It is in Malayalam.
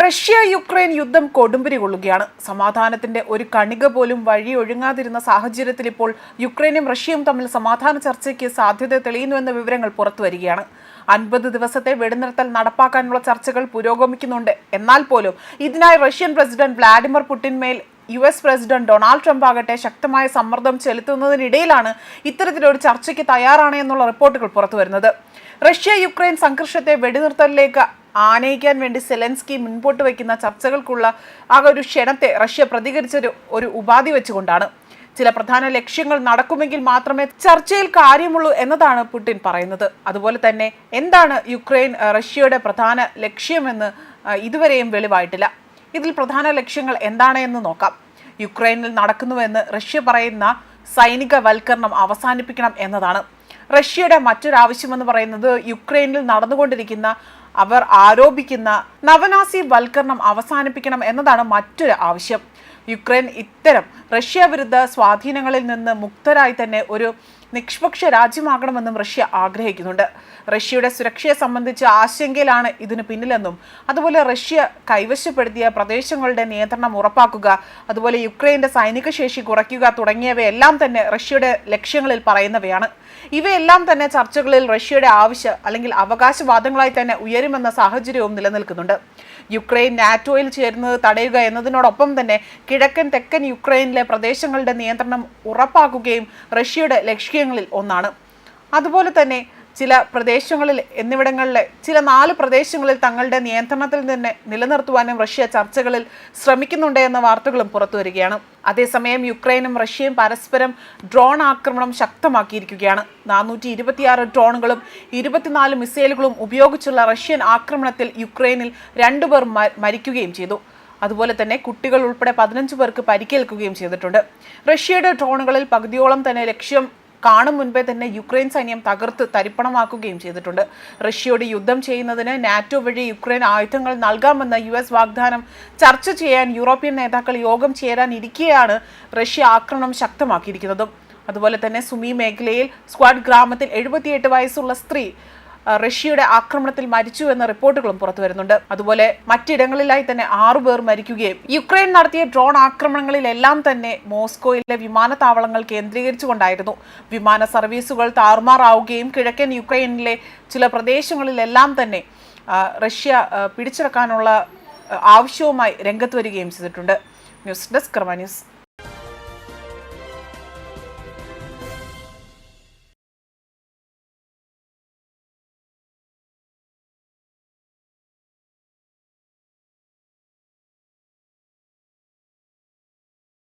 റഷ്യ യുക്രൈൻ യുദ്ധം കൊടുമ്പിരി കൊള്ളുകയാണ്. സമാധാനത്തിന്റെ ഒരു കണിക പോലും വഴിയൊഴുങ്ങാതിരുന്ന സാഹചര്യത്തിൽ ഇപ്പോൾ യുക്രൈനും റഷ്യയും തമ്മിൽ സമാധാന ചർച്ചയ്ക്ക് സാധ്യത തെളിയുന്നുവെന്ന വിവരങ്ങൾ പുറത്തുവരികയാണ്. 50 ദിവസത്തെ വെടിനിർത്തൽ നടപ്പാക്കാനുള്ള ചർച്ചകൾ പുരോഗമിക്കുന്നുണ്ട്. എന്നാൽ പോലും ഇതിനായി റഷ്യൻ പ്രസിഡന്റ് വ്ളാഡിമിർ പുടിൻമേൽ US പ്രസിഡന്റ് ഡൊണാൾഡ് ട്രംപ് ആകട്ടെ ശക്തമായ സമ്മർദ്ദം ചെലുത്തുന്നതിനിടയിലാണ് ഇത്തരത്തിലൊരു ചർച്ചയ്ക്ക് തയ്യാറാണ് എന്നുള്ള റിപ്പോർട്ടുകൾ പുറത്തുവരുന്നത്. റഷ്യ യുക്രൈൻ സംഘർഷത്തെ വെടിനിർത്തലിലേക്ക് ആനയിക്കാൻ വേണ്ടി സെലൻസ്കി മുൻപോട്ട് വയ്ക്കുന്ന ചർച്ചകൾക്കുള്ള ഒരു ക്ഷണത്തെ റഷ്യ പ്രതികരിച്ച ഒരു ഉപാധി വെച്ചുകൊണ്ടാണ്. ചില പ്രധാന ലക്ഷ്യങ്ങൾ നടക്കുമെങ്കിൽ മാത്രമേ ചർച്ചയിൽ കാര്യമുള്ളൂ എന്നതാണ് പുടിൻ പറയുന്നത്. അതുപോലെ തന്നെ എന്താണ് റഷ്യയുടെ പ്രധാന ലക്ഷ്യമെന്ന് ഇതുവരെയും വെളിവായിട്ടില്ല. ഇതിൽ പ്രധാന ലക്ഷ്യങ്ങൾ എന്താണ് എന്ന് നോക്കാം. യുക്രൈനിൽ നടക്കുന്നുവെന്ന് റഷ്യ പറയുന്ന സൈനികവൽക്കരണം അവസാനിപ്പിക്കണം എന്നതാണ്. റഷ്യയുടെ മറ്റൊരാവശ്യമെന്ന് പറയുന്നത് യുക്രൈനിൽ നടന്നുകൊണ്ടിരിക്കുന്ന അവർ ആരോപിക്കുന്ന നവനാസി വൽക്കരണം അവസാനിപ്പിക്കണം എന്നതാണ് മറ്റൊരു ആവശ്യം. യുക്രൈൻ ഇത്തരം റഷ്യ വിരുദ്ധ സ്വാധീനങ്ങളിൽ നിന്ന് മുക്തരായി തന്നെ ഒരു നിഷ്പക്ഷ രാജ്യമാകണമെന്നും റഷ്യ ആഗ്രഹിക്കുന്നുണ്ട്. റഷ്യയുടെ സുരക്ഷയെ സംബന്ധിച്ച് ആശങ്കയിലാണ് ഇതിന് പിന്നിലെന്നും അതുപോലെ റഷ്യ കൈവശപ്പെടുത്തിയ പ്രദേശങ്ങളുടെ നിയന്ത്രണം ഉറപ്പാക്കുക, അതുപോലെ യുക്രൈൻ്റെ സൈനിക ശേഷി കുറയ്ക്കുക തുടങ്ങിയവയെല്ലാം തന്നെ റഷ്യയുടെ ലക്ഷ്യങ്ങളിൽ പറയുന്നവയാണ്. ഇവയെല്ലാം തന്നെ ചർച്ചകളിൽ റഷ്യയുടെ അല്ലെങ്കിൽ അവകാശവാദങ്ങളായി തന്നെ ഉയരുമെന്ന സാഹചര്യവും നിലനിൽക്കുന്നുണ്ട്. യുക്രൈൻ നാറ്റോയിൽ ചേരുന്നത് തടയുക എന്നതിനോടൊപ്പം തന്നെ കിഴക്കൻ തെക്കൻ യുക്രൈനിലെ പ്രദേശങ്ങളുടെ നിയന്ത്രണം ഉറപ്പാക്കുകയും റഷ്യയുടെ ലക്ഷ്യങ്ങളിൽ ഒന്നാണ്. അതുപോലെ തന്നെ ചില നാല് പ്രദേശങ്ങളിൽ തങ്ങളുടെ നിയന്ത്രണത്തിൽ തന്നെ നിലനിർത്തുവാനും റഷ്യ ചർച്ചകളിൽ ശ്രമിക്കുന്നുണ്ട് എന്ന വാർത്തകളും പുറത്തു വരികയാണ്. അതേസമയം യുക്രൈനും റഷ്യയും പരസ്പരം ഡ്രോൺ ആക്രമണം ശക്തമാക്കിയിരിക്കുകയാണ്. 426 ഡ്രോണുകളും 24 മിസൈലുകളും ഉപയോഗിച്ചുള്ള റഷ്യൻ ആക്രമണത്തിൽ യുക്രൈനിൽ 2 പേർ മരിക്കുകയും ചെയ്തു. അതുപോലെ തന്നെ കുട്ടികൾ ഉൾപ്പെടെ 15 പേർക്ക് പരിക്കേൽക്കുകയും ചെയ്തിട്ടുണ്ട്. റഷ്യയുടെ ഡ്രോണുകളിൽ പകുതിയോളം തന്നെ ലക്ഷ്യം കാണും മുൻപേ തന്നെ യുക്രൈൻ സൈന്യം തകർത്ത് തരിപ്പണമാക്കുകയും ചെയ്തിട്ടുണ്ട്. റഷ്യയോട് യുദ്ധം ചെയ്യുന്നതിന് നാറ്റോ വഴി യുക്രൈൻ ആയുധങ്ങൾ നൽകാമെന്ന US വാഗ്ദാനം ചർച്ച ചെയ്യാൻ യൂറോപ്യൻ നേതാക്കൾ യോഗം ചേരാനിരിക്കെയാണ് റഷ്യ ആക്രമണം ശക്തമാക്കിയിരിക്കുന്നതും. അതുപോലെ തന്നെ സുമി മേഖലയിൽ സ്ക്വാഡ് ഗ്രാമത്തിൽ 78 വയസ്സുള്ള സ്ത്രീ റഷ്യയുടെ ആക്രമണത്തിൽ മരിച്ചു എന്ന റിപ്പോർട്ടുകളും പുറത്തു വരുന്നുണ്ട്. അതുപോലെ മറ്റിടങ്ങളിലായി തന്നെ 6 പേർ മരിക്കുകയും യുക്രൈൻ നടത്തിയ ഡ്രോൺ ആക്രമണങ്ങളിലെല്ലാം തന്നെ മോസ്കോയിലെ വിമാനത്താവളങ്ങൾ കേന്ദ്രീകരിച്ചുകൊണ്ടായിരുന്നു. വിമാന സർവീസുകൾ താറുമാറാവുകയും കിഴക്കൻ യുക്രൈനിലെ ചില പ്രദേശങ്ങളിലെല്ലാം തന്നെ റഷ്യ പിടിച്ചെടുക്കാനുള്ള ആവശ്യവുമായി രംഗത്ത് വരികയും ചെയ്തിട്ടുണ്ട്. ന്യൂസ് ഡെസ്ക് കർമ്മ ന്യൂസ്.